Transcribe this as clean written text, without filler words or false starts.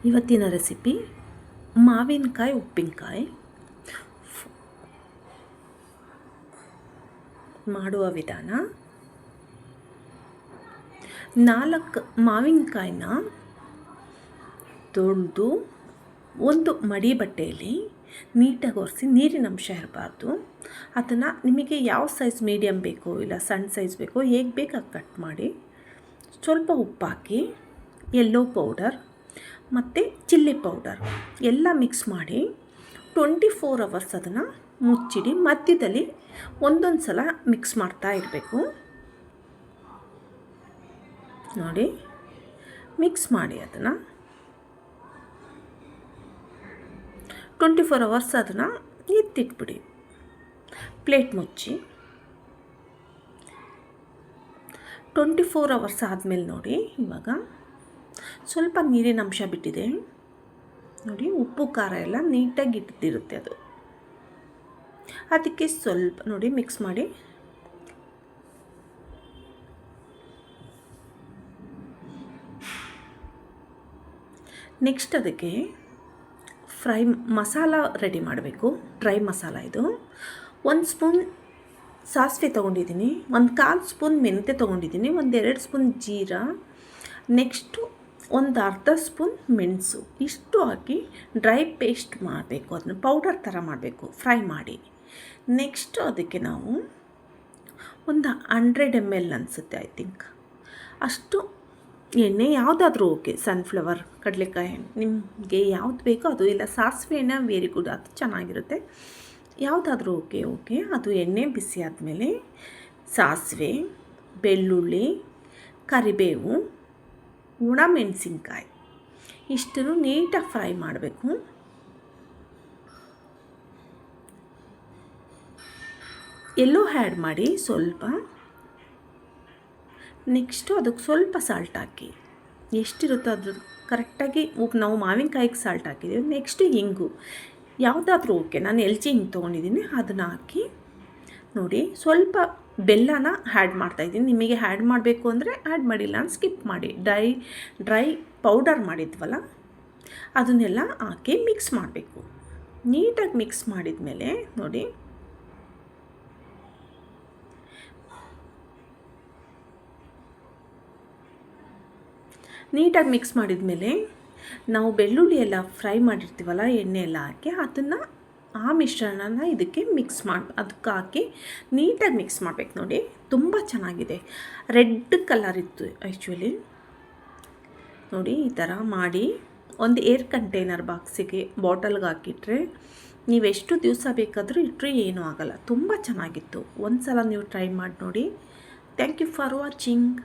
ಇವತ್ತಿನ ರೆಸಿಪಿ ಮಾವಿನಕಾಯಿ ಉಪ್ಪಿನಕಾಯಿ. ಮಾಡುವ ವಿಧಾನ: 4 ಮಾವಿನಕಾಯಿನ ತೊಳೆದು ಒಂದು ಮಡಿ ಬಟ್ಟೆಯಲ್ಲಿ ನೀಟಾಗಿ ಒರೆಸಿ, ನೀರಿನ ಅಂಶ ಇರಬಾರ್ದು. ಅದನ್ನು ನಿಮಗೆ ಯಾವ ಸೈಜ್ ಮೀಡಿಯಮ್ ಬೇಕೋ ಇಲ್ಲ ಸಣ್ಣ ಸೈಜ್ ಬೇಕೋ, ಹೇಗೆ ಬೇಕಾಗಿ ಕಟ್ ಮಾಡಿ, ಸ್ವಲ್ಪ ಉಪ್ಪಾಕಿ, ಯೆಲ್ಲೋ ಪೌಡರ್ ಮತ್ತು ಚಿಲ್ಲಿ ಪೌಡರ್ ಎಲ್ಲ ಮಿಕ್ಸ್ ಮಾಡಿ 24 ಅವರ್ಸ್ ಅದನ್ನು ಮುಚ್ಚಿಡಿ. ಮಧ್ಯದಲ್ಲಿ ಒಂದೊಂದು ಸಲ ಮಿಕ್ಸ್ ಮಾಡ್ತಾ ಇರಬೇಕು. ನೋಡಿ, ಮಿಕ್ಸ್ ಮಾಡಿ ಅದನ್ನು 24 ಅವರ್ಸ್ ಅದನ್ನು ಎತ್ತಿಟ್ಬಿಡಿ. ಪ್ಲೇಟ್ ಮುಚ್ಚಿ 24 ಅವರ್ಸ್ ಆದಮೇಲೆ ನೋಡಿ, ಇವಾಗ ಸ್ವಲ್ಪ ನೀರಿನ ಅಂಶ ಬಿಟ್ಟಿದೆ ನೋಡಿ. ಉಪ್ಪು ಖಾರ ಎಲ್ಲ ನೀಟಾಗಿ ಇಟ್ಟಿರುತ್ತೆ ಅದು. ಅದಕ್ಕೆ ಸ್ವಲ್ಪ ನೋಡಿ ಮಿಕ್ಸ್ ಮಾಡಿ. ನೆಕ್ಸ್ಟ್ ಅದಕ್ಕೆ ಫ್ರೈ ಮಸಾಲ ರೆಡಿ ಮಾಡಬೇಕು. ಡ್ರೈ ಮಸಾಲ ಇದು. 1 ಸ್ಪೂನ್ ಸಾಸಿವೆ ತೊಗೊಂಡಿದ್ದೀನಿ, 1/4 ಸ್ಪೂನ್ ಮೆಂತ್ಯ ತೊಗೊಂಡಿದ್ದೀನಿ, 1-2 ಸ್ಪೂನ್ ಜೀರಾ, ನೆಕ್ಸ್ಟು 1/2 ಸ್ಪೂನ್ ಮೆಣಸು. ಇಷ್ಟು ಹಾಕಿ ಡ್ರೈ ಪೇಸ್ಟ್ ಮಾಡಬೇಕು. ಅದನ್ನು ಪೌಡರ್ ಥರ ಮಾಡಬೇಕು, ಫ್ರೈ ಮಾಡಿ. ನೆಕ್ಸ್ಟು ಅದಕ್ಕೆ ನಾವು ಒಂದು 100 ml ಅನಿಸುತ್ತೆ, ಐ ಥಿಂಕ್ ಅಷ್ಟು ಎಣ್ಣೆ, ಯಾವುದಾದ್ರೂ ಓಕೆ, ಸನ್ಫ್ಲವರ್, ಕಡಲೆಕಾಯಿ ಎಣ್ಣೆ, ನಿಮಗೆ ಯಾವ್ದು ಬೇಕೋ ಅದು, ಇಲ್ಲ ಸಾಸಿವೆ ಎಣ್ಣೆ ವೆರಿ ಗುಡ್, ಅದು ಚೆನ್ನಾಗಿರುತ್ತೆ, ಯಾವುದಾದ್ರೂ ಓಕೆ. ಅದು ಎಣ್ಣೆ ಬಿಸಿ ಆದಮೇಲೆ ಸಾಸಿವೆ, ಬೆಳ್ಳುಳ್ಳಿ, ಕರಿಬೇವು, ಒಣಮೆಣಸಿನ್ಕಾಯಿ ಇಷ್ಟನ್ನು ನೀಟಾಗಿ ಫ್ರೈ ಮಾಡಬೇಕು. ಎಲ್ಲೋ ಆ್ಯಡ್ ಮಾಡಿ ಸ್ವಲ್ಪ. ನೆಕ್ಸ್ಟು ಅದಕ್ಕೆ ಸ್ವಲ್ಪ ಸಾಲ್ಟ್ ಹಾಕಿ, ಎಷ್ಟಿರುತ್ತೋ ಅದು ಕರೆಕ್ಟಾಗಿ ಉಪ್ಪು. ನಾವು ಮಾವಿನಕಾಯಿಗೆ ಸಾಲ್ಟ್ ಹಾಕಿದ್ದೀವಿ. ನೆಕ್ಸ್ಟು ಇಂಗು, ಯಾವುದಾದ್ರೂ ಓಕೆ, ನಾನು LG ಹಿಂಗೆ ತೊಗೊಂಡಿದ್ದೀನಿ, ಅದನ್ನು ಹಾಕಿ ನೋಡಿ. ಸ್ವಲ್ಪ ಬೆಲ್ಲನ ಆ್ಯಡ್ ಮಾಡ್ತಾಯಿದ್ದೀನಿ. ನಿಮಗೆ ಆ್ಯಡ್ ಮಾಡಬೇಕು ಅಂದರೆ ಆ್ಯಡ್ ಮಾಡಿಲ್ಲ ಅಂತ ಸ್ಕಿಪ್ ಮಾಡಿ. ಡ್ರೈ ಪೌಡರ್ ಮಾಡಿದ್ವಲ್ಲ ಅದನ್ನೆಲ್ಲ ಹಾಕಿ ಮಿಕ್ಸ್ ಮಾಡಬೇಕು. ನೀಟಾಗಿ ಮಿಕ್ಸ್ ಮಾಡಿದ ಮೇಲೆ ನೋಡಿ, ನೀಟಾಗಿ ಮಿಕ್ಸ್ ಮಾಡಿದ ಮೇಲೆ ನಾವು ಬೆಳ್ಳುಳ್ಳಿ ಎಲ್ಲ ಫ್ರೈ ಮಾಡಿರ್ತೀವಲ್ಲ, ಎಣ್ಣೆ ಎಲ್ಲ ಹಾಕಿ, ಅದನ್ನು ಆ ಮಿಶ್ರಣನ ಇದಕ್ಕೆ ಮಿಕ್ಸ್ ಮಾಡಿ ಅದಕ್ಕೆ ಹಾಕಿ ನೀಟಾಗಿ ಮಿಕ್ಸ್ ಮಾಡಬೇಕು. ನೋಡಿ, ತುಂಬ ಚೆನ್ನಾಗಿದೆ. ರೆಡ್ ಕಲರ್ ಇತ್ತು ಆ್ಯಕ್ಚುಲಿ. ನೋಡಿ, ಈ ಥರ ಮಾಡಿ ಒಂದು ಏರ್ ಕಂಟೈನರ್ ಬಾಕ್ಸಿಗೆ, ಬಾಟಲ್ಗೆ ಹಾಕಿಟ್ರೆ ನೀವೆಷ್ಟು ದಿವಸ ಬೇಕಾದರೂ ಇಟ್ಟರೆ ಏನೂ ಆಗೋಲ್ಲ. ತುಂಬ ಚೆನ್ನಾಗಿತ್ತು. ಒಂದು ಸಲ ನೀವು ಟ್ರೈ ಮಾಡಿ ನೋಡಿ. Thank you for watching.